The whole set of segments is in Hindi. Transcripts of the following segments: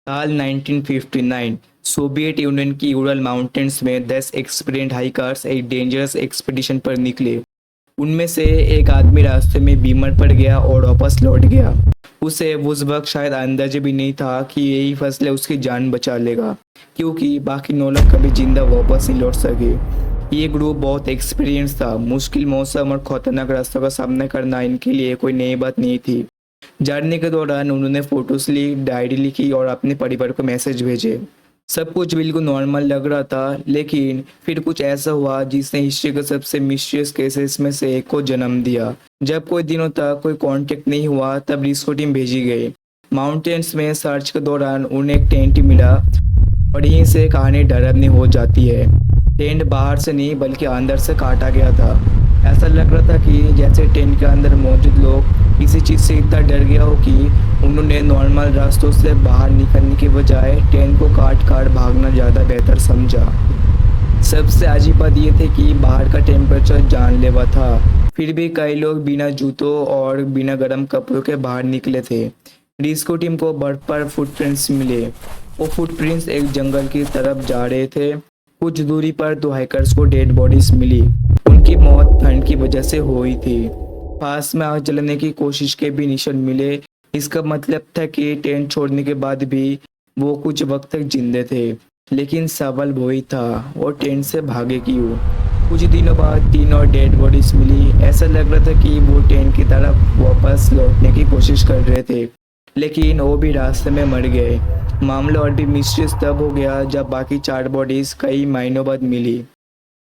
साल 1959 सोवियत यूनियन की यूरल माउंटेन्स में 10 एक्सपीरियंट हाइकर्स एक डेंजरस एक्सपीडिशन पर निकले। उनमें से एक आदमी रास्ते में बीमार पड़ गया और वापस लौट गया। उसे उस वक्त शायद अंदाजा भी नहीं था कि यही फैसला उसकी जान बचा लेगा, क्योंकि बाकी 9 लोग कभी जिंदा वापस नहीं लौट सके। ये ग्रुप बहुत एक्सपीरियंस था। मुश्किल मौसम और खतरनाक रास्तों का सामना करना इनके लिए कोई नई बात नहीं थी। जर्नी के दौरान उन्होंने फोटोज ली, डायरी लिखी और अपने परिवार को मैसेज भेजे। सब कुछ बिल्कुल नॉर्मल लग रहा था, लेकिन फिर कुछ ऐसा हुआ जिसने हिस्ट्री के सबसे मिस्टीरियस केसेस में से एक को जन्म दिया। जब कोई दिनों तक कोई कांटेक्ट नहीं हुआ, तब रिस्क्यू टीम भेजी गई। माउंटेन्स में सर्च के दौरान उन्हें एक टेंट मिला और यहीं से कहानी डरावनी हो जाती है। टेंट बाहर से नहीं बल्कि अंदर से काटा गया था। ऐसा लग रहा था कि जैसे टेंट के अंदर मौजूद लोग किसी चीज़ से इतना डर गया हो कि उन्होंने नॉर्मल रास्तों से बाहर निकलने के बजाय टेंट को काट काट भागना ज़्यादा बेहतर समझा। सबसे अजीब बात यह थी कि बाहर का टेम्परेचर जानलेवा था, फिर भी कई लोग बिना जूतों और बिना गर्म कपड़ों के बाहर निकले थे। रिस्क्यू टीम को बर्फ पर फुटप्रिंट्स मिले। वो फुटप्रिंट्स एक जंगल की तरफ जा रहे थे। कुछ दूरी पर 2 हाइकर्स को डेड बॉडीज मिली। उनकी मौत ठंड की वजह से हुई थी। पास में आग जलाने की कोशिश के भी निशान मिले। इसका मतलब था कि टेंट छोड़ने के बाद भी वो कुछ वक्त तक जिंदे थे। लेकिन सवाल वही था, वो टेंट से भागे क्यों? कुछ दिनों बाद 3 और डेड बॉडीज मिली। ऐसा लग रहा था कि वो टेंट की तरफ वापस लौटने की कोशिश कर रहे थे, लेकिन वो भी रास्ते में मर गए। मामला और भी मिस्टीरियस तब हो गया जब बाकी 4 बॉडीज कई महीनों बाद मिली।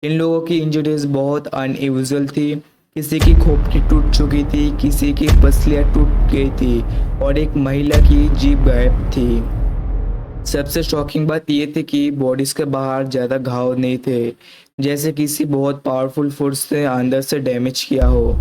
इन लोगों की इंजरीज बहुत अनयूजुअल थी। किसी की खोपड़ी टूट चुकी थी, किसी की पसलियाँ टूट गई थी और एक महिला की जीभ गायब थी। सबसे शॉकिंग बात यह थी कि बॉडीज के बाहर ज़्यादा घाव नहीं थे, जैसे किसी बहुत पावरफुल फोर्स ने अंदर से डैमेज किया हो।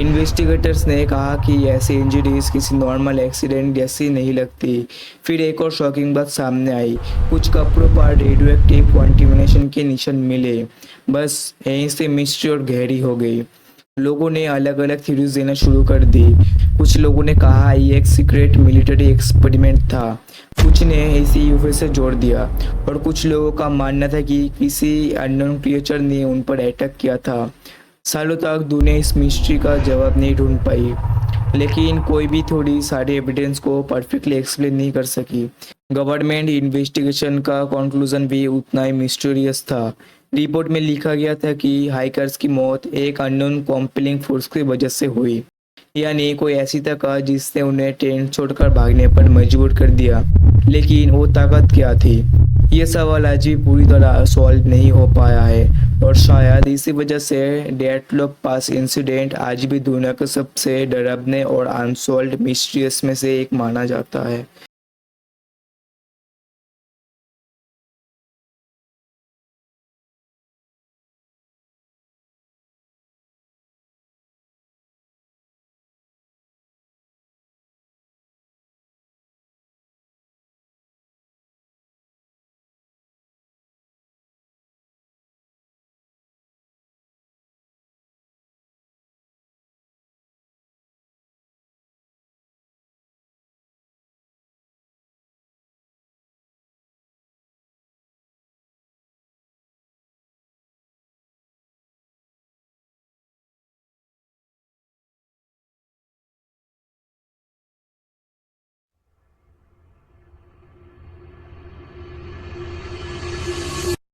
इन्वेस्टिगेटर्स ने कहा कि ऐसी इंजरीज किसी नॉर्मल एक्सीडेंट जैसी नहीं लगती। फिर एक और शॉकिंग बात सामने आई। कुछ कपड़ों पर रेडियो एक्टिव कॉन्टिमिनेशन के निशान मिले। बस यहीं से मिस्ट्री और गहरी हो गई। लोगों ने अलग अलग थ्योरीज देना शुरू कर दी। कुछ लोगों ने कहा ये एक सीक्रेट मिलिट्री एक्सपेरिमेंट था, कुछ ने इसे यूएफओ से जोड़ दिया और कुछ लोगों का मानना था कि किसी अननोन क्रिएचर ने उन पर अटैक किया था। सालों तक दुनिया इस मिस्ट्री का जवाब नहीं ढूंढ पाई, लेकिन कोई भी थोड़ी सारी एविडेंस को परफेक्टली एक्सप्लेन नहीं कर सकी। गवर्नमेंट इन्वेस्टिगेशन का कंक्लूजन भी उतना ही मिस्टीरियस था। रिपोर्ट में लिखा गया था कि हाइकर्स की मौत एक अननोन कॉम्पेलिंग फोर्स की वजह से हुई, यानी कोई ऐसी ताकत जिसने उन्हें टेंट छोड़कर भागने पर मजबूर कर दिया। लेकिन वो ताकत क्या थी? ये सवाल आज भी पूरी तरह सॉल्व नहीं हो पाया है और शायद इसी वजह से डेटलॉक पास इंसिडेंट आज भी दुनिया के सबसे डरावने और अनसॉल्व्ड मिस्ट्रीज में से एक माना जाता है।